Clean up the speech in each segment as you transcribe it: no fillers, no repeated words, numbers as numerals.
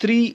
3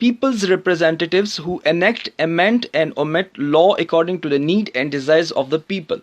people's representatives who enact, amend and omit law according to the need and desires of the people।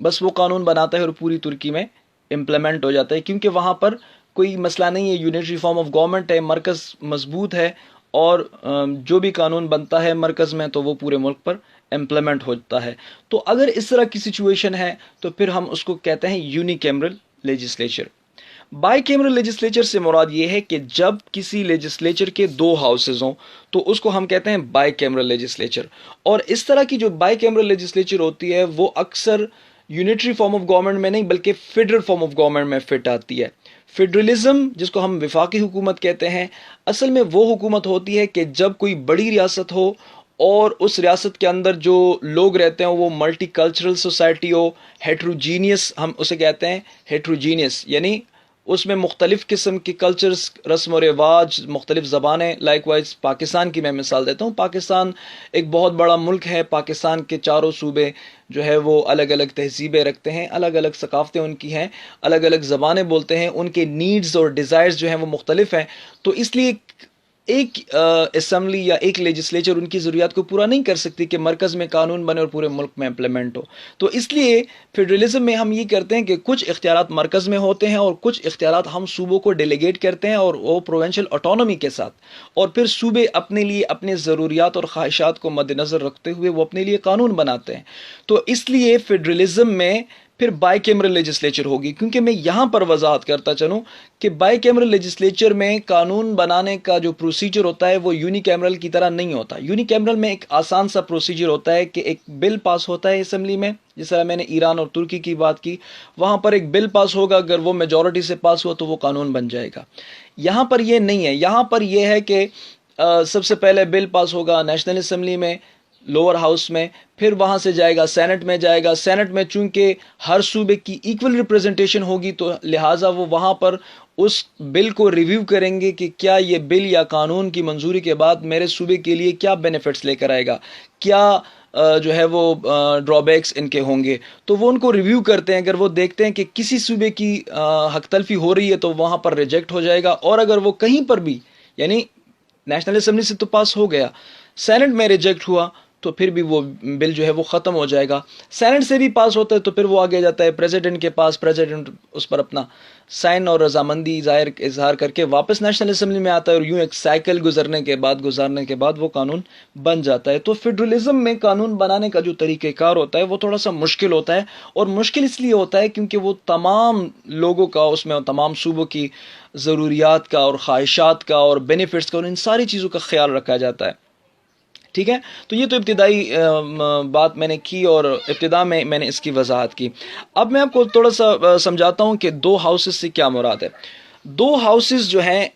بس وہ قانون بناتا ہے اور پوری ترکی میں امپلیمنٹ ہو جاتا ہے، کیونکہ وہاں پر کوئی مسئلہ نہیں ہے، یونٹری فارم آف گورنمنٹ ہے، مرکز مضبوط ہے، اور جو بھی قانون بنتا ہے مرکز میں تو وہ پورے ملک پر امپلیمنٹ ہوتا ہے۔ تو اگر اس طرح کی سچویشن ہے تو پھر ہم اس کو کہتے ہیں uni cameral legislature. By cameral legislature سے مراد یہ ہے کہ جب کسی لیجسلیچر کے دو ہاؤسز ہوں تو اس کو ہم کہتے ہیں بائی کیمرل لیجسلیچر۔ اور اس طرح کی جو بائی کیمرل لیجسلیچر ہوتی ہے وہ اکثر یونٹری فارم آف گورنمنٹ میں نہیں بلکہ فیڈرل فارم آف گورنمنٹ میں فٹ آتی ہے۔ فیڈرلزم جس کو ہم وفاقی حکومت کہتے ہیں، اصل میں وہ حکومت ہوتی ہے کہ جب کوئی بڑی ریاست ہو اور اس ریاست کے اندر جو لوگ رہتے ہیں وہ ملٹی کلچرل سوسائٹی ہو، ہیٹروجینیس ہم اسے کہتے ہیں، ہیٹروجینیس یعنی اس میں مختلف قسم کے کلچرز، رسم و رواج، مختلف زبانیں۔ لائک وائز پاکستان کی میں مثال دیتا ہوں، پاکستان ایک بہت بڑا ملک ہے، پاکستان کے چاروں صوبے جو ہے وہ الگ الگ تہذیبیں رکھتے ہیں، الگ الگ ثقافتیں ان کی ہیں، الگ الگ زبانیں بولتے ہیں، ان کے نیڈز اور ڈیزائرز جو ہیں وہ مختلف ہیں۔ تو اس لیے ایک اسمبلی یا ایک لیجسلیچر ان کی ضروریات کو پورا نہیں کر سکتی کہ مرکز میں قانون بنے اور پورے ملک میں امپلیمنٹ ہو۔ تو اس لیے فیڈرلزم میں ہم یہ کرتے ہیں کہ کچھ اختیارات مرکز میں ہوتے ہیں اور کچھ اختیارات ہم صوبوں کو ڈیلیگیٹ کرتے ہیں، اور وہ پروونشل آٹونومی کے ساتھ، اور پھر صوبے اپنے لیے اپنے ضروریات اور خواہشات کو مد نظر رکھتے ہوئے وہ اپنے لیے قانون بناتے ہیں۔ تو اس لیے فیڈرلزم میں پھر بائی کیمرل لیجسلیچر ہوگی، کیونکہ میں یہاں پر وضاحت کرتا چلوں کہ بائی کیمرل لیجسلیچر میں قانون بنانے کا جو پروسیجر ہوتا ہے وہ یونی کیمرل کی طرح نہیں ہوتا۔ یونی کیمرل میں ایک آسان سا پروسیجر ہوتا ہے کہ ایک بل پاس ہوتا ہے اسمبلی میں، جس طرح میں نے ایران اور ترکی کی بات کی، وہاں پر ایک بل پاس ہوگا، اگر وہ میجورٹی سے پاس ہوا تو وہ قانون بن جائے گا۔ یہاں پر یہ نہیں ہے، یہاں پر یہ ہے کہ سب سے پہلے بل پاس ہوگا نیشنل اسمبلی میں، لوور ہاؤس میں، پھر وہاں سے جائے گا سینٹ میں، جائے گا سینٹ میں، چونکہ ہر صوبے کی ایکول ریپرزنٹیشن ہوگی تو لہٰذا وہ وہاں پر اس بل کو ریویو کریں گے کہ کیا یہ بل یا قانون کی منظوری کے بعد میرے صوبے کے لیے کیا بینیفٹس لے کر آئے گا، کیا جو ہے وہ ڈرا بیکس ان کے ہوں گے۔ تو وہ ان کو ریویو کرتے ہیں، اگر وہ دیکھتے ہیں کہ کسی صوبے کی حق تلفی ہو رہی ہے تو وہاں پر ریجیکٹ ہو جائے گا، اور اگر وہ کہیں پر بھی، یعنی نیشنل اسمبلی سے تو پاس ہو گیا، سینٹ میں ریجیکٹ ہوا تو پھر بھی وہ بل جو ہے وہ ختم ہو جائے گا۔ سینٹ سے بھی پاس ہوتا ہے تو پھر وہ آگے جاتا ہے پریزیڈنٹ کے پاس، پریزیڈنٹ اس پر اپنا سائن اور رضامندی اظہار کر کے واپس نیشنل اسمبلی میں آتا ہے، اور یوں ایک سائیکل گزارنے کے بعد وہ قانون بن جاتا ہے۔ تو فیڈرلزم میں قانون بنانے کا جو طریقہ کار ہوتا ہے وہ تھوڑا سا مشکل ہوتا ہے، اور مشکل اس لیے ہوتا ہے کیونکہ وہ تمام لوگوں کا، اس میں تمام صوبوں کی ضروریات کا اور خواہشات کا اور بینیفٹس کا اور ان ساری چیزوں کا خیال رکھا جاتا ہے۔ ٹھیک ہے، تو یہ تو ابتدائی بات میں نے کی، اور ابتدا میں میں نے اس کی وضاحت کی۔ اب میں آپ کو تھوڑا سا سمجھاتا ہوں کہ دو ہاؤسز سے کیا مراد ہے۔ دو ہاؤسز جو ہیں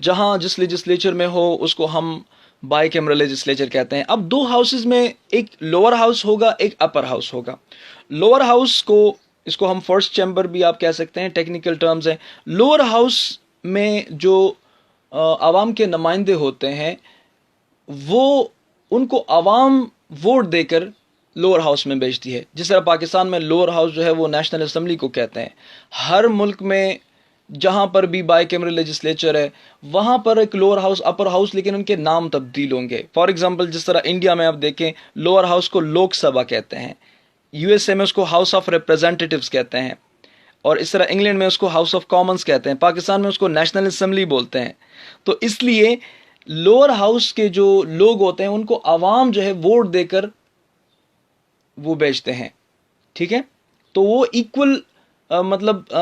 جہاں جس لیجسلیچر میں ہو اس کو ہم بائی کیمرل لیجسلیچر کہتے ہیں۔ اب دو ہاؤسز میں ایک لوور ہاؤس ہوگا، ایک اپر ہاؤس ہوگا۔ لوور ہاؤس کو، اس کو ہم فرسٹ چیمبر بھی آپ کہہ سکتے ہیں، ٹیکنیکل ٹرمز ہیں۔ لوور ہاؤس میں جو عوام کے نمائندے ہوتے ہیں وہ، ان کو عوام ووٹ دے کر لوور ہاؤس میں بھیجتی ہے، جس طرح پاکستان میں لوور ہاؤس جو ہے وہ نیشنل اسمبلی کو کہتے ہیں۔ ہر ملک میں جہاں پر بھی بائی کیمرل لیجسلیچر ہے وہاں پر ایک لوور ہاؤس، اپر ہاؤس، لیکن ان کے نام تبدیل ہوں گے۔ فار ایگزامپل جس طرح انڈیا میں آپ دیکھیں لوور ہاؤس کو لوک سبھا کہتے ہیں، یو ایس اے میں اس کو ہاؤس آف ریپریزنٹیٹیوز کہتے ہیں، اور اس طرح انگلینڈ میں اس کو ہاؤس آف کامنز کہتے ہیں، پاکستان میں اس کو نیشنل اسمبلی بولتے ہیں۔ تو اس لیے لوور ہاؤس کے جو لوگ ہوتے ہیں ان کو عوام جو ہے ووٹ دے کر وہ بیچتے ہیں۔ ٹھیک ہے، تو وہ ایکول مطلب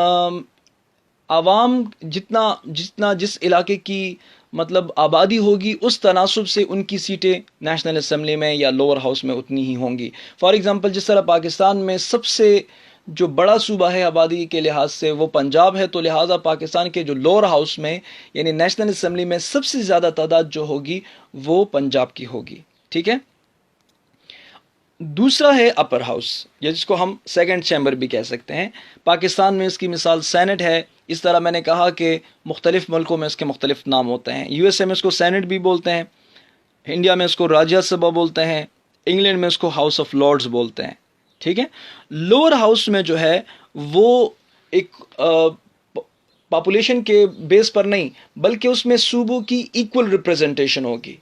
عوام جتنا جس علاقے کی مطلب آبادی ہوگی اس تناسب سے ان کی سیٹیں نیشنل اسمبلی میں یا لوور ہاؤس میں اتنی ہی ہوں گی۔ فار ایگزامپل جس طرح پاکستان میں سب سے جو بڑا صوبہ ہے آبادی کے لحاظ سے وہ پنجاب ہے، تو لہٰذا پاکستان کے جو لوور ہاؤس میں یعنی نیشنل اسمبلی میں سب سے زیادہ تعداد جو ہوگی وہ پنجاب کی ہوگی۔ ٹھیک ہے، دوسرا ہے اپر ہاؤس، یا جس کو ہم سیکنڈ چیمبر بھی کہہ سکتے ہیں۔ پاکستان میں اس کی مثال سینٹ ہے۔ اس طرح میں نے کہا کہ مختلف ملکوں میں اس کے مختلف نام ہوتے ہیں۔ یو ایس اے میں اس کو سینٹ بھی بولتے ہیں، انڈیا میں اس کو راجیہ سبھا بولتے ہیں، انگلینڈ میں اس کو ہاؤس آف لارڈز بولتے ہیں۔ ٹھیک ہے، لوور ہاؤس میں جو ہے وہ ایک پاپولیشن کے بیس پر نہیں بلکہ اس میں صوبوں کی ایکول ریپرزنٹیشن ہوگی۔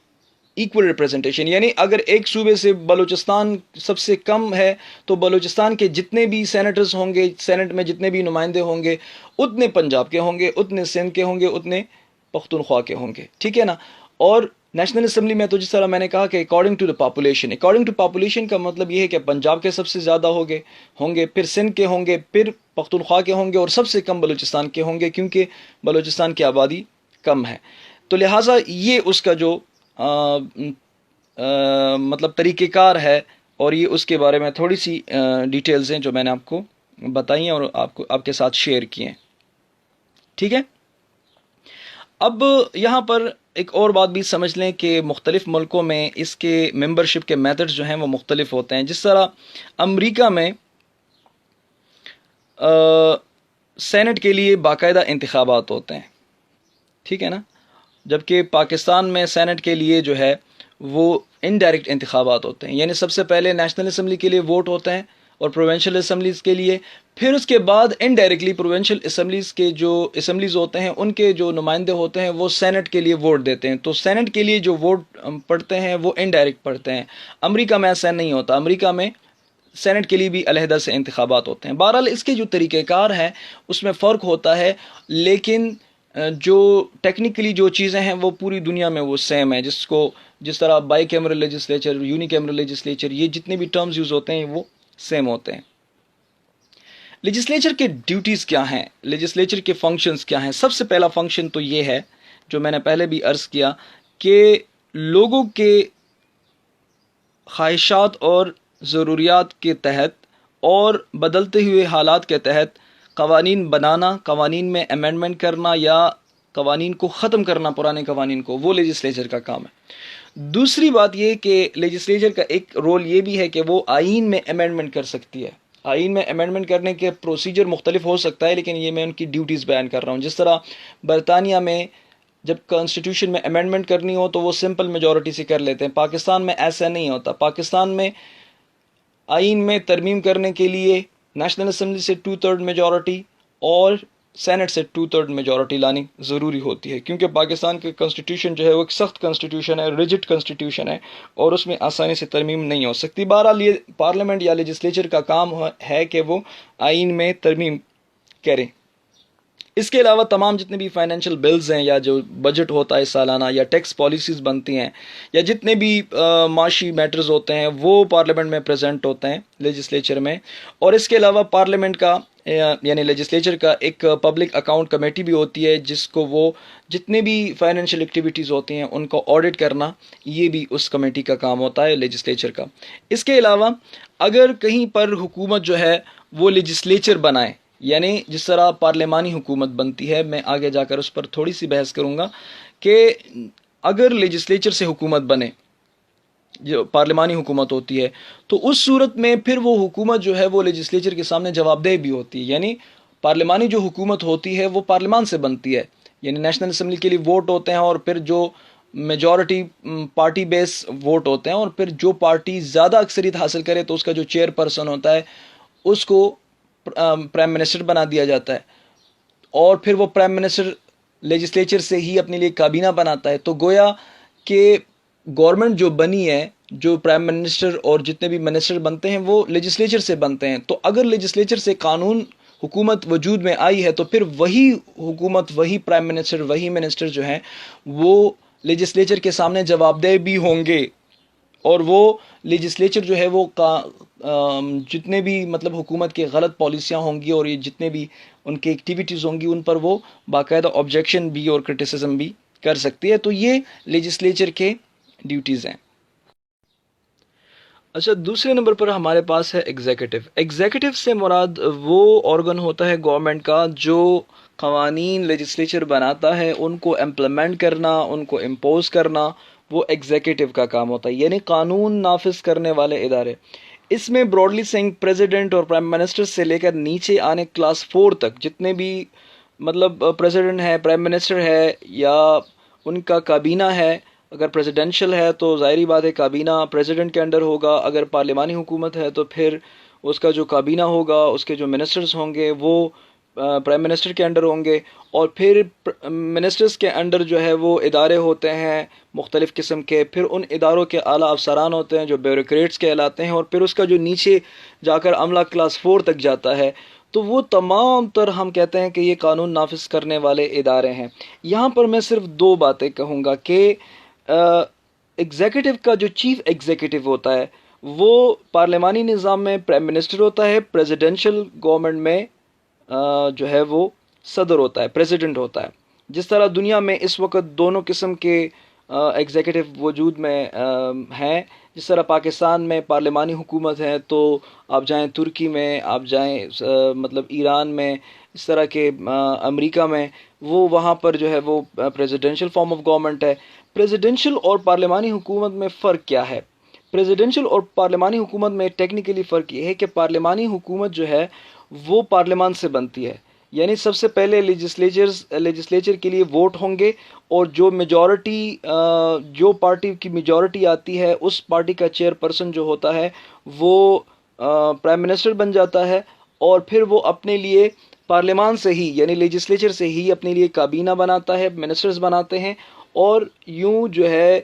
ایکول ریپریزنٹیشن، یعنی اگر ایک صوبے سے بلوچستان سب سے کم ہے تو بلوچستان کے جتنے بھی سینیٹرز ہوں گے، سینٹ میں جتنے بھی نمائندے ہوں گے، اتنے پنجاب کے ہوں گے، اتنے سندھ کے ہوں گے، اتنے پختونخوا کے ہوں گے، ٹھیک ہے نا. اور نیشنل اسمبلی میں تو جس طرح میں نے کہا کہ according to the population, according to population کا مطلب یہ ہے کہ پنجاب کے سب سے زیادہ ہوں گے، پھر سندھ کے ہوں گے، پھر پختونخوا کے ہوں گے، اور سب سے کم بلوچستان کے ہوں گے، کیونکہ بلوچستان کی آبادی کم ہے. تو لہٰذا یہ اس کا جو مطلب طریقہ کار ہے، اور یہ اس کے بارے میں تھوڑی سی ڈیٹیلز ہیں جو میں نے آپ کو بتائی ہیں اور آپ کے ساتھ شیئر کی ہیں. ٹھیک ہے. اب یہاں پر ایک اور بات بھی سمجھ لیں کہ مختلف ملکوں میں اس کے ممبرشپ کے میتھڈز جو ہیں وہ مختلف ہوتے ہیں. جس طرح امریکہ میں سینٹ کے لیے باقاعدہ انتخابات ہوتے ہیں، ٹھیک ہے نا، جبکہ پاکستان میں سینٹ کے لیے جو ہے وہ انڈائریکٹ انتخابات ہوتے ہیں. یعنی سب سے پہلے نیشنل اسمبلی کے لیے ووٹ ہوتے ہیں اور پروونشل اسمبلیز کے لیے، پھر اس کے بعد انڈائریکٹلی پروونشل اسمبلیز کے جو اسمبلیز ہوتے ہیں ان کے جو نمائندے ہوتے ہیں وہ سینٹ کے لیے ووٹ دیتے ہیں. تو سینٹ کے لیے جو ووٹ پڑتے ہیں وہ انڈائریکٹ پڑتے ہیں. امریکہ میں ایسا نہیں ہوتا، امریکہ میں سینٹ کے لیے بھی علیحدہ سے انتخابات ہوتے ہیں. بہرحال اس کے جو طریقہ کار ہے اس میں فرق ہوتا ہے، لیکن جو ٹیکنیکلی جو چیزیں ہیں وہ پوری دنیا میں وہ سیم ہے. جس طرح by cameral legislature, uni cameral legislature, یہ جتنے بھی ٹرمز یوز ہوتے ہیں وہ سیم ہوتے ہیں. لیجسلیچر کے ڈیوٹیز کیا ہیں، لیجسلیچر کے فنکشنز کیا ہیں؟ سب سے پہلا فنکشن تو یہ ہے جو میں نے پہلے بھی عرض کیا کہ لوگوں کے خواہشات اور ضروریات کے تحت اور بدلتے ہوئے حالات کے تحت قوانین بنانا، قوانین میں امینڈمنٹ کرنا یا قوانین کو ختم کرنا، پرانے قوانین کو، وہ لیجسلیچر کا کام ہے. دوسری بات یہ کہ لیجسلیچر کا ایک رول یہ بھی ہے کہ وہ آئین میں امینڈمنٹ کر سکتی ہے. آئین میں امینڈمنٹ کرنے کے پروسیجر مختلف ہو سکتا ہے، لیکن یہ میں ان کی ڈیوٹیز بیان کر رہا ہوں. جس طرح برطانیہ میں جب کانسٹیٹیوشن میں امینڈمنٹ کرنی ہو تو وہ سمپل میجورٹی سے کر لیتے ہیں. پاکستان میں ایسا نہیں ہوتا. پاکستان میں آئین میں ترمیم کرنے کے لیے نیشنل اسمبلی سے 2/3 میجورٹی اور سینٹ سے 2/3 میجورٹی لانی ضروری ہوتی ہے، کیونکہ پاکستان کے کنسٹیٹیوشن جو ہے وہ ایک سخت کنسٹیٹیوشن ہے، ریجڈ کنسٹیٹیوشن ہے، اور اس میں آسانی سے ترمیم نہیں ہو سکتی. بہرحال یہ پارلیمنٹ یا لیجسلیچر کا کام ہے کہ وہ آئین میں ترمیم کریں. اس کے علاوہ تمام جتنے بھی فائنینشیل بلز ہیں یا جو بجٹ ہوتا ہے سالانہ یا ٹیکس پالیسیز بنتی ہیں یا جتنے بھی معاشی میٹرز ہوتے ہیں وہ پارلیمنٹ میں پریزنٹ ہوتے ہیں لیجسلیچر میں. اور اس کے علاوہ پارلیمنٹ کا یعنی لیجسلیچر کا ایک پبلک اکاؤنٹ کمیٹی بھی ہوتی ہے جس کو وہ جتنے بھی فائنینشیل ایکٹیویٹیز ہوتی ہیں ان کو آڈٹ کرنا، یہ بھی اس کمیٹی کا کام ہوتا ہے لیجسلیچر کا. اس کے علاوہ اگر کہیں پر حکومت جو ہے وہ لیجسلیچر بنائے، یعنی جس طرح پارلیمانی حکومت بنتی ہے، میں آگے جا کر اس پر تھوڑی سی بحث کروں گا کہ اگر لیجسلیچر سے حکومت بنے، جو پارلیمانی حکومت ہوتی ہے، تو اس صورت میں پھر وہ حکومت جو ہے وہ لیجسلیچر کے سامنے جواب دہ بھی ہوتی ہے. یعنی پارلیمانی جو حکومت ہوتی ہے وہ پارلیمان سے بنتی ہے، یعنی نیشنل اسمبلی کے لیے ووٹ ہوتے ہیں اور پھر جو میجورٹی پارٹی بیس ووٹ ہوتے ہیں، اور پھر جو پارٹی زیادہ اکثریت حاصل کرے تو اس کا جو چیئر پرسن ہوتا ہے اس کو پرائم منسٹر بنا دیا جاتا ہے، اور پھر وہ پرائم منسٹر لیجسلیچر سے ہی اپنے لیے کابینہ بناتا ہے. تو گویا کہ گورنمنٹ جو بنی ہے، جو پرائم منسٹر اور جتنے بھی منسٹر بنتے ہیں وہ لیجسلیچر سے بنتے ہیں. تو اگر لیجسلیچر سے قانون حکومت وجود میں آئی ہے تو پھر وہی حکومت، وہی پرائم منسٹر، وہی منسٹر جو ہیں وہ لیجسلیچر کے سامنے جواب دہ بھی ہوں گے، اور وہ لیجسلیچر جو ہے وہ جتنے بھی مطلب حکومت کے غلط پالیسیاں ہوں گی اور یہ جتنے بھی ان کی ایکٹیویٹیز ہوں گی ان پر وہ باقاعدہ آبجیکشن بھی اور کرٹیسزم بھی کر سکتی ہے. تو یہ لیجسلیچر کے ڈیوٹیز ہیں. اچھا، دوسرے نمبر پر ہمارے پاس ہے ایگزیکٹو. ایگزیکٹو سے مراد وہ آرگن ہوتا ہے گورنمنٹ کا جو قوانین لیجسلیچر بناتا ہے ان کو امپلیمنٹ کرنا، ان کو امپوز کرنا، وہ ایگزیکٹو کا کام ہوتا ہے، یعنی قانون نافذ کرنے والے ادارے. اس میں براڈلی سنگ پریزیڈنٹ اور پرائم منسٹر سے لے کر نیچے آنے کلاس 4 تک جتنے بھی مطلب پریزیڈنٹ ہے، پرائم منسٹر ہے یا ان کا کابینہ ہے. اگر پریزیڈنشل ہے تو ظاہری بات ہے کابینہ پریزیڈنٹ کے انڈر ہوگا. اگر پارلیمانی حکومت ہے تو پھر اس کا جو کابینہ ہوگا، اس کے جو منسٹرز ہوں گے وہ پرائم منسٹر کے انڈر ہوں گے، اور پھر منسٹرز کے انڈر جو ہے وہ ادارے ہوتے ہیں مختلف قسم کے، پھر ان اداروں کے اعلیٰ افسران ہوتے ہیں جو بیوروکریٹس کہلاتے ہیں، اور پھر اس کا جو نیچے جا کر عملہ کلاس 4 تک جاتا ہے، تو وہ تمام تر ہم کہتے ہیں کہ یہ قانون نافذ کرنے والے ادارے ہیں۔ یہاں پر میں صرف دو باتیں کہوں گا کہ ایگزیکٹو کا جو چیف ایگزیکٹو ہوتا ہے وہ پارلیمانی نظام میں پرائم منسٹر ہوتا ہے، پریزیڈنشل گورنمنٹ میں جو ہے وہ صدر ہوتا ہے، پریزیڈنٹ ہوتا ہے۔ جس طرح دنیا میں اس وقت دونوں قسم کے ایگزیکٹو وجود میں ہیں، جس طرح پاکستان میں پارلیمانی حکومت ہے، تو آپ جائیں ترکی میں، آپ جائیں مطلب ایران میں، اس طرح کے امریکہ میں، وہ وہاں پر جو ہے وہ پریزیڈنشل فارم آف گورنمنٹ ہے۔ پریزیڈنشل اور پارلیمانی حکومت میں فرق کیا ہے؟ پریزیڈنشل اور پارلیمانی حکومت میں ٹیکنیکلی فرق یہ ہے کہ پارلیمانی حکومت جو ہے وہ پارلیمان سے بنتی ہے، یعنی سب سے پہلے لیجسلیچر کے لیے ووٹ ہوں گے، اور جو میجورٹی جو پارٹی کی میجورٹی آتی ہے اس پارٹی کا چیئر پرسن جو ہوتا ہے وہ پرائم منسٹر بن جاتا ہے، اور پھر وہ اپنے لیے پارلیمان سے ہی یعنی لیجسلیچر سے ہی اپنے لیے کابینہ بناتا ہے، منسٹرز بناتے ہیں، اور یوں جو ہے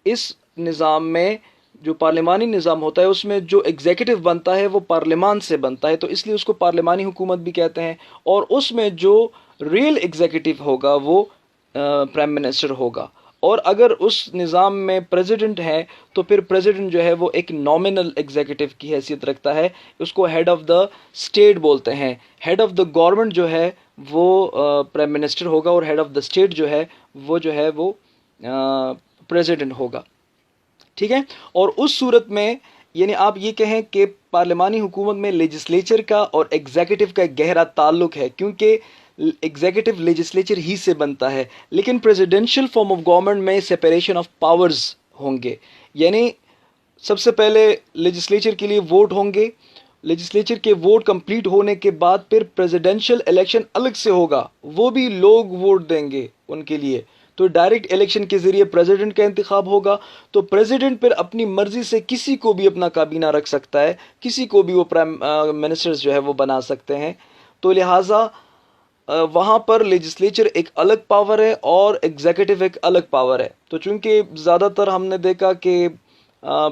اس نظام میں جو پارلیمانی نظام ہوتا ہے اس میں جو ایگزیکٹو بنتا ہے وہ پارلیمان سے بنتا ہے، تو اس لیے اس کو پارلیمانی حکومت بھی کہتے ہیں، اور اس میں جو ریل ایگزیکٹو ہوگا وہ پرائم منسٹر ہوگا، اور اگر اس نظام میں پریزیڈنٹ ہے تو پھر پریزیڈنٹ جو ہے وہ ایک نامنل ایگزیکٹو کی حیثیت رکھتا ہے، اس کو ہیڈ آف دا اسٹیٹ بولتے ہیں۔ ہیڈ آف دا گورنمنٹ جو ہے وہ پرائم منسٹر ہوگا، اور ہیڈ آف دا اسٹیٹ جو ہے وہ پریزیڈنٹ ہوگا، ٹھیک ہے۔ اور اس صورت میں یعنی آپ یہ کہیں کہ پارلیمانی حکومت میں لیجسلیچر کا اور ایگزیکٹو کا ایک گہرا تعلق ہے، کیونکہ ایگزیکٹو لیجسلیچر ہی سے بنتا ہے، لیکن پریزیڈنشل فارم آف گورنمنٹ میں سپریشن آف پاورز ہوں گے، یعنی سب سے پہلے لیجسلیچر کے لیے ووٹ ہوں گے، لیجسلیچر کے ووٹ کمپلیٹ ہونے کے بعد پھر پریزیڈنشل الیکشن الگ سے ہوگا، وہ بھی لوگ ووٹ دیں گے ان کے لیے، تو ڈائریکٹ الیکشن کے ذریعے پریزیڈنٹ کا انتخاب ہوگا، تو پریزیڈنٹ پھر اپنی مرضی سے کسی کو بھی اپنا کابینہ رکھ سکتا ہے، کسی کو بھی وہ پرائم منسٹرز جو ہے وہ بنا سکتے ہیں، تو لہٰذا وہاں پر لیجسلیچر ایک الگ پاور ہے اور ایگزیکٹو ایک الگ پاور ہے۔ تو چونکہ زیادہ تر ہم نے دیکھا کہ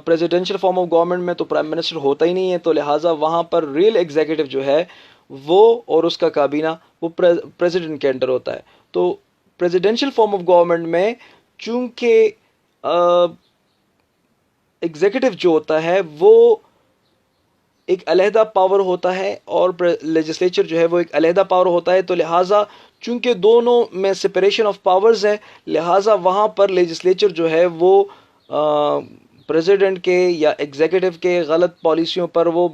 پریزیڈنشل فارم آف گورنمنٹ میں تو پرائم منسٹر ہوتا ہی نہیں ہے، تو لہٰذا وہاں پر ریل ایگزیکٹو جو ہے وہ اور اس کا کابینہ وہ پریزیڈنٹ کے انڈر ہوتا ہے۔ تو پریزیڈنشل فارم آف گورنمنٹ میں چونکہ ایگزیکٹو جو ہوتا ہے وہ ایک علیحدہ پاور ہوتا ہے اور لیجسلیچر جو ہے وہ ایک علیحدہ پاور ہوتا ہے، تو لہٰذا چونکہ دونوں میں سپریشن آف پاورز ہے، لہٰذا وہاں پر لیجسلیچر جو ہے وہ پریزیڈنٹ کے یا ایگزیکٹو کے غلط پالیسیوں پر وہ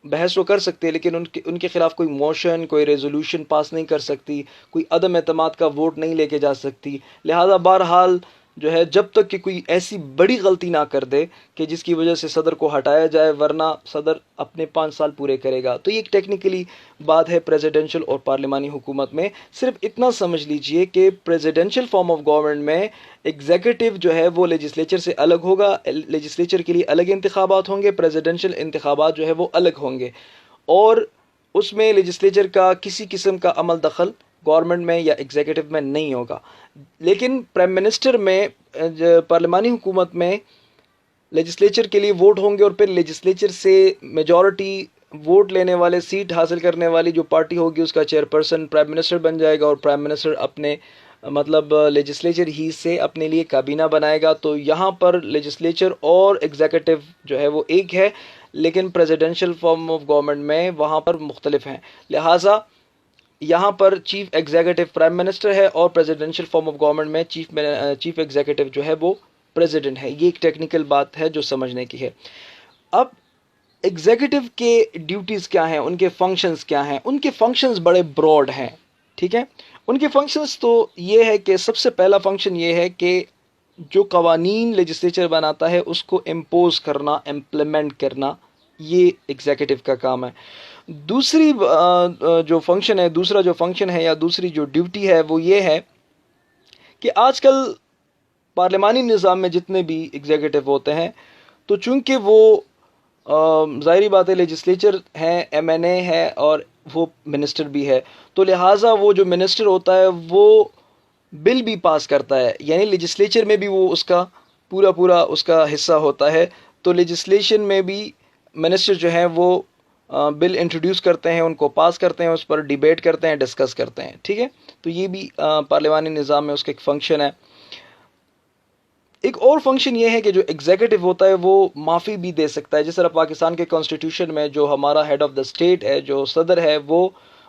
بحث وہ کر سکتے ہیں، لیکن ان کے خلاف کوئی موشن، کوئی ریزولوشن پاس نہیں کر سکتی، کوئی عدم اعتماد کا ووٹ نہیں لے کے جا سکتی، لہذا بہرحال جو ہے جب تک کہ کوئی ایسی بڑی غلطی نہ کر دے کہ جس کی وجہ سے صدر کو ہٹایا جائے، ورنہ صدر اپنے 5 سال پورے کرے گا۔ تو یہ ایک ٹیکنیکلی بات ہے پریزیڈنشل اور پارلیمانی حکومت میں۔ صرف اتنا سمجھ لیجئے کہ پریزیڈنشل فارم آف گورنمنٹ میں ایگزیکٹو جو ہے وہ لیجسلیچر سے الگ ہوگا، لیجسلیچر کے لیے الگ انتخابات ہوں گے، پریزیڈنشل انتخابات جو ہے وہ الگ ہوں گے، اور اس میں لیجسلیچر کا کسی قسم کا عمل دخل گورنمنٹ میں یا ایگزیکٹو میں نہیں ہوگا۔ لیکن پرائم منسٹر میں پارلیمانی حکومت میں لیجسلیچر کے لیے ووٹ ہوں گے، اور پھر لیجسلیچر سے میجورٹی ووٹ لینے والے، سیٹ حاصل کرنے والی جو پارٹی ہوگی اس کا چیئر پرسن پرائم منسٹر بن جائے گا، اور پرائم منسٹر اپنے مطلب لیجسلیچر ہی سے اپنے لیے کابینہ بنائے گا۔ تو یہاں پر لیجسلیچر اور ایگزیکٹو جو ہے وہ ایک ہے، لیکن پریزیڈنشل فارم آف گورنمنٹ میں وہاں پر مختلف ہیں، لہٰذا یہاں پر چیف ایگزیکٹو پرائم منسٹر ہے، اور پریزیڈنشل فارم آف گورنمنٹ میں چیف ایگزیکٹو جو ہے وہ پریزیڈنٹ ہے۔ یہ ایک ٹیکنیکل بات ہے جو سمجھنے کی ہے۔ اب ایگزیکٹو کے ڈیوٹیز کیا ہیں، ان کے فنکشنز کیا ہیں؟ ان کے فنکشنز بڑے براڈ ہیں، ٹھیک ہے۔ ان کے فنکشنز تو یہ ہے کہ سب سے پہلا فنکشن یہ ہے کہ جو قوانین لیجسلیچر بناتا ہے اس کو امپوز کرنا، امپلیمنٹ کرنا، یہ ایگزیکٹو کا کام ہے۔ دوسری جو فنکشن ہے یا دوسری جو ڈیوٹی ہے وہ یہ ہے کہ آج کل پارلیمانی نظام میں جتنے بھی ایگزیکٹو ہوتے ہیں تو چونکہ وہ ظاہری بات ہے لیجسلیچر ہیں، ایم این اے ہے اور وہ منسٹر بھی ہے، تو لہٰذا وہ جو منسٹر ہوتا ہے وہ بل بھی پاس کرتا ہے، یعنی لیجسلیچر میں بھی وہ اس کا پورا اس کا حصہ ہوتا ہے. تو لیجسلیشن میں بھی منسٹر جو ہیں وہ بل انٹروڈیوس کرتے ہیں، ان کو پاس کرتے ہیں، اس پر ڈیبیٹ کرتے ہیں، ڈسکس کرتے ہیں. ٹھیک ہے، تو یہ بھی پارلیمانی نظام میں اس کا ایک فنکشن ہے. ایک اور فنکشن یہ ہے کہ جو ایگزیکٹو ہوتا ہے وہ معافی بھی دے سکتا ہے. جس طرح پاکستان کے کانسٹیٹیوشن میں جو ہمارا ہیڈ آف دا اسٹیٹ ہے، جو صدر ہے، وہ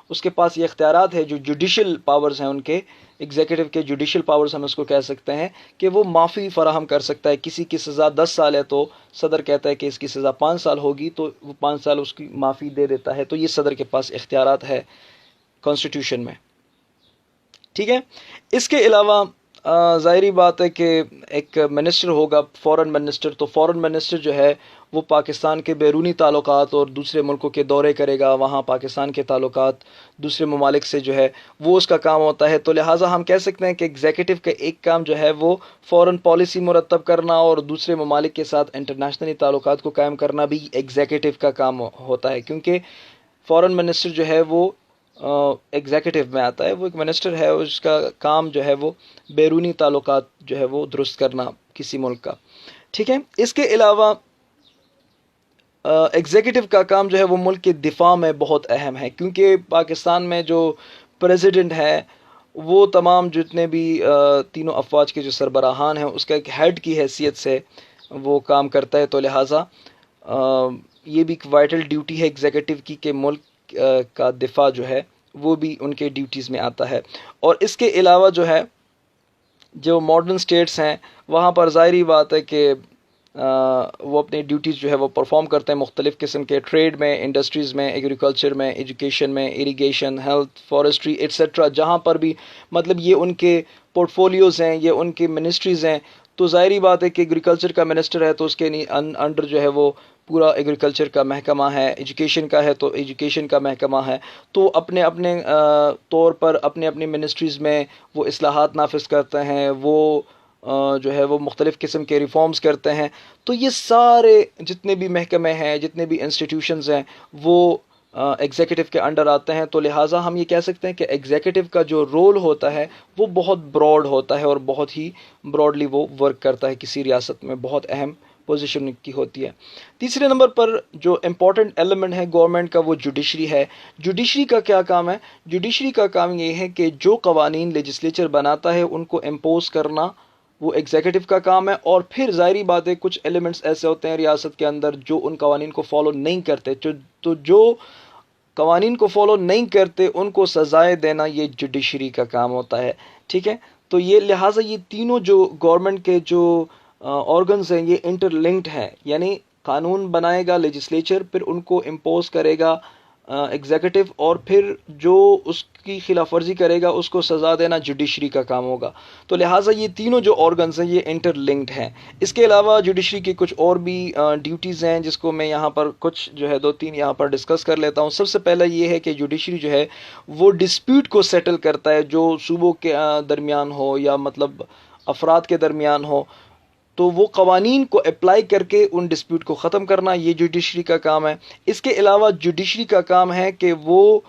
اس کے پاس یہ اختیارات ہے، جو جوڈیشل پاورز ہیں ان کے، ایگزیکٹو کے جوڈیشل پاورز ہم اس کو کہہ سکتے ہیں، کہ وہ معافی فراہم کر سکتا ہے. کسی کی سزا 10 سال ہے تو صدر کہتا ہے کہ اس کی سزا 5 سال ہوگی، تو وہ 5 سال اس کی معافی دے دیتا ہے. تو یہ صدر کے پاس اختیارات ہے کانسٹیٹیوشن میں. ٹھیک ہے، اس کے علاوہ ظاہری بات ہے کہ ایک منسٹر ہوگا فورن منسٹر، تو فورن منسٹر جو ہے وہ پاکستان کے بیرونی تعلقات اور دوسرے ملکوں کے دورے کرے گا، وہاں پاکستان کے تعلقات دوسرے ممالک سے جو ہے وہ اس کا کام ہوتا ہے. تو لہٰذا ہم کہہ سکتے ہیں کہ ایگزیکٹو کا ایک کام جو ہے وہ فورن پالیسی مرتب کرنا اور دوسرے ممالک کے ساتھ انٹرنیشنلی تعلقات کو قائم کرنا بھی ایگزیکٹو کا کام ہوتا ہے، کیونکہ فورن منسٹر جو ہے وہ ایگزیکٹو میں آتا ہے. وہ ایک منسٹر ہے، اس کا کام جو ہے وہ بیرونی تعلقات جو ہے وہ درست کرنا کسی ملک کا. ٹھیک ہے، اس کے علاوہ ایگزیکٹو کا کام جو ہے وہ ملک کے دفاع میں بہت اہم ہے، کیونکہ پاکستان میں جو پریزیڈنٹ ہے وہ تمام جتنے بھی تینوں افواج کے جو سربراہان ہیں اس کا ایک ہیڈ کی حیثیت سے وہ کام کرتا ہے. تو لہٰذا یہ بھی ایک وائٹل ڈیوٹی ہے ایگزیکٹو کی کہ ملک کا دفاع جو ہے وہ بھی ان کے ڈیوٹیز میں آتا ہے. اور اس کے علاوہ جو ہے جو ماڈرن سٹیٹس ہیں وہاں پر ظاہری بات ہے کہ وہ اپنی ڈیوٹیز جو ہے وہ پرفارم کرتے ہیں مختلف قسم کے ٹریڈ میں، انڈسٹریز میں، ایگریکلچر میں، ایجوکیشن میں، اریگیشن، ہیلتھ، فارسٹری ایٹسٹرا، جہاں پر بھی مطلب یہ ان کے پورٹ فولیوز ہیں، یہ ان کے منسٹریز ہیں. تو ظاہری بات ہے کہ ایگریکلچر کا منسٹر ہے تو اس کے انڈر جو ہے وہ پورا ایگریکلچر کا محکمہ ہے، ایجوکیشن کا ہے تو ایجوکیشن کا محکمہ ہے. تو اپنے اپنے طور پر اپنے اپنی منسٹریز میں وہ اصلاحات نافذ کرتے ہیں، وہ جو ہے وہ مختلف قسم کے ریفارمز کرتے ہیں. تو یہ سارے جتنے بھی محکمے ہیں، جتنے بھی انسٹیٹیوشنز ہیں، وہ ایگزیکٹو کے انڈر آتے ہیں. تو لہٰذا ہم یہ کہہ سکتے ہیں کہ ایگزیکٹو کا جو رول ہوتا ہے وہ بہت براڈ ہوتا ہے اور بہت ہی براڈلی وہ ورک کرتا ہے، کسی ریاست میں بہت اہم پوزیشن کی ہوتی ہے. تیسرے نمبر پر جو امپورٹنٹ ایلیمنٹ ہے گورنمنٹ کا وہ جوڈیشری ہے. جوڈیشری کا کیا کام ہے؟ جوڈیشری کا کام یہ ہے کہ جو قوانین لیجسلیچر بناتا ہے ان کو امپوز کرنا وہ ایگزیکٹو کا کام ہے. اور پھر ظاہری بات ہے کچھ ایلیمنٹس ایسے ہوتے ہیں ریاست کے اندر جو ان قوانین کو فالو نہیں کرتے، تو جو قوانین کو فالو نہیں کرتے ان کو سزائیں دینا یہ جوڈیشری کا کام ہوتا ہے. ٹھیک ہے، تو یہ لہٰذا یہ تینوں جو گورنمنٹ کے جو آرگنز ہیں یہ انٹر لنکڈ ہیں، یعنی قانون بنائے گا لیجسلیچر، پھر ان کو امپوز کرے گا ایگزیکٹو، اور پھر جو اس کی خلاف ورزی کرے گا اس کو سزا دینا جوڈیشری کا کام ہوگا. تو لہٰذا یہ تینوں جو آرگنز ہیں یہ انٹر لنکڈ ہیں. اس کے علاوہ جوڈیشری کی کچھ اور بھی ڈیوٹیز ہیں جس کو میں یہاں پر کچھ جو ہے 2-3 یہاں پر ڈسکس کر لیتا ہوں. سب سے پہلا یہ ہے کہ جوڈیشری جو ہے وہ ڈسپیوٹ کو سیٹل کرتا ہے، جو صوبوں کے درمیان ہو یا مطلب افراد کے درمیان ہو، تو وہ قوانین کو اپلائی کر کے ان ڈسپیوٹ کو ختم کرنا یہ جوڈیشری کا کام ہے. اس کے علاوہ جوڈیشری کا کام ہے کہ وہ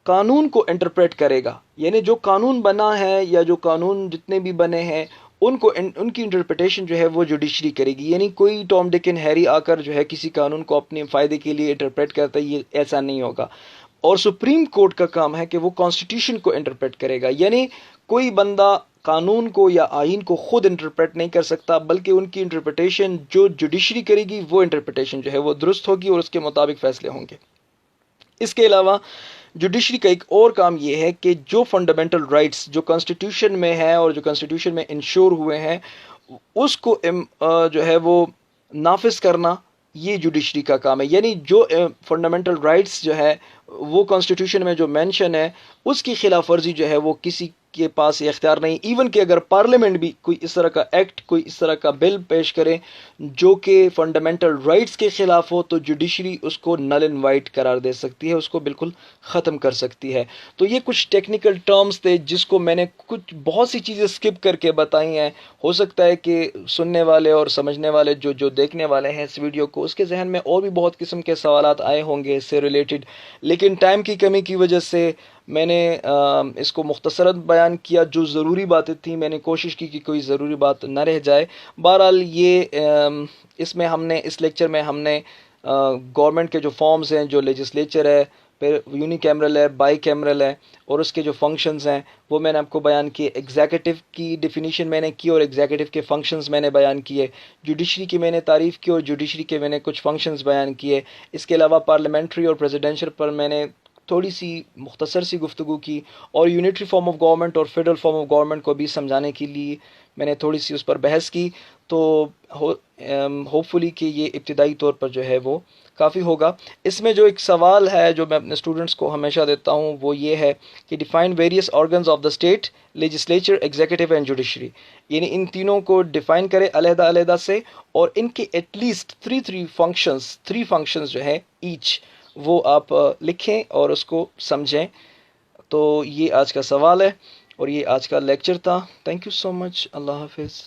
قانون کو انٹرپریٹ کرے گا، یعنی جو قانون بنا ہے یا جو قانون جتنے بھی بنے ہیں ان کی انٹرپریٹیشن جو ہے وہ جوڈیشری کرے گی. یعنی کوئی ٹام ڈک اینڈ ہیری آ کر جو ہے کسی قانون کو اپنے فائدے کے لیے انٹرپریٹ کرتا ہے، یہ ایسا نہیں ہوگا. اور سپریم کورٹ کا کام ہے کہ وہ کانسٹیٹیوشن کو انٹرپریٹ کرے گا، یعنی کوئی بندہ قانون کو یا آئین کو خود انٹرپریٹ نہیں کر سکتا، بلکہ ان کی انٹرپریٹیشن جو جوڈیشری کرے گی وہ انٹرپریٹیشن جو ہے وہ درست ہوگی اور اس کے مطابق فیصلے ہوں گے. اس کے علاوہ جوڈیشری کا ایک اور کام یہ ہے کہ جو فنڈامنٹل رائٹس جو کانسٹیٹیوشن میں ہے اور جو کانسٹیٹیوشن میں انشور ہوئے ہیں اس کو جو ہے وہ نافذ کرنا یہ جوڈیشری کا کام ہے. یعنی جو فنڈامنٹل رائٹس جو ہے وہ کانسٹیٹیوشن میں جو مینشن ہے اس کی خلاف ورزی جو ہے وہ کسی کے پاس یہ اختیار نہیں، ایون کہ اگر پارلیمنٹ بھی کوئی اس طرح کا ایکٹ، کوئی اس طرح کا بل پیش کرے جو کہ فنڈامنٹل رائٹس کے خلاف ہو، تو جوڈیشری اس کو نل اینڈ وائٹ قرار دے سکتی ہے، اس کو بالکل ختم کر سکتی ہے۔ تو یہ کچھ ٹیکنیکل ٹرمز تھے جس کو میں نے کچھ بہت سی چیزیں اسکپ کر کے بتائی ہیں۔ ہو سکتا ہے کہ سننے والے اور سمجھنے والے جو دیکھنے والے ہیں اس ویڈیو کو، اس کے ذہن میں اور بھی بہت قسم کے سوالات آئے ہوں گے اس سے ریلیٹڈ، لیکن ٹائم کی کمی کی وجہ سے میں نے اس کو مختصراً بیان کیا۔ جو ضروری باتیں تھیں میں نے کوشش کی کہ کوئی ضروری بات نہ رہ جائے۔ بہرحال اس میں ہم نے اس لیکچر میں ہم نے گورنمنٹ کے جو فارمز ہیں، جو لیجسلیچر ہے، پھر یونی کیمرل ہے، بائی کیمرل ہے، اور اس کے جو فنکشنز ہیں وہ میں نے آپ کو بیان کیے۔ ایگزیکٹو کی ڈیفینیشن میں نے کی اور ایگزیکٹو کے فنکشنز میں نے بیان کیے۔ جوڈیشری کی میں نے تعریف کی اور جوڈیشری کے میں نے کچھ فنکشنز بیان کیے۔ اس کے علاوہ پارلیمنٹری اور پریزیڈنشل پر میں نے تھوڑی سی مختصر سی گفتگو کی، اور یونٹری فارم آف گورنمنٹ اور فیڈرل فارم آف گورنمنٹ کو بھی سمجھانے کے لیے میں نے تھوڑی سی اس پر بحث کی۔ تو ہوپ فلی کہ یہ ابتدائی طور پر جو ہے وہ کافی ہوگا۔ اس میں جو ایک سوال ہے جو میں اپنے اسٹوڈنٹس کو ہمیشہ دیتا ہوں وہ یہ ہے کہ define various organs of the state, legislature, executive and judiciary, یعنی ان تینوں کو ڈیفائن کرے علیحدہ علیحدہ سے، اور ان کے ایٹ لیسٹ تھری فنکشنز جو ہے ایچ، وہ آپ لکھیں اور اس کو سمجھیں۔ تو یہ آج کا سوال ہے اور یہ آج کا لیکچر تھا۔ تھینک یو سو مچ، اللہ حافظ۔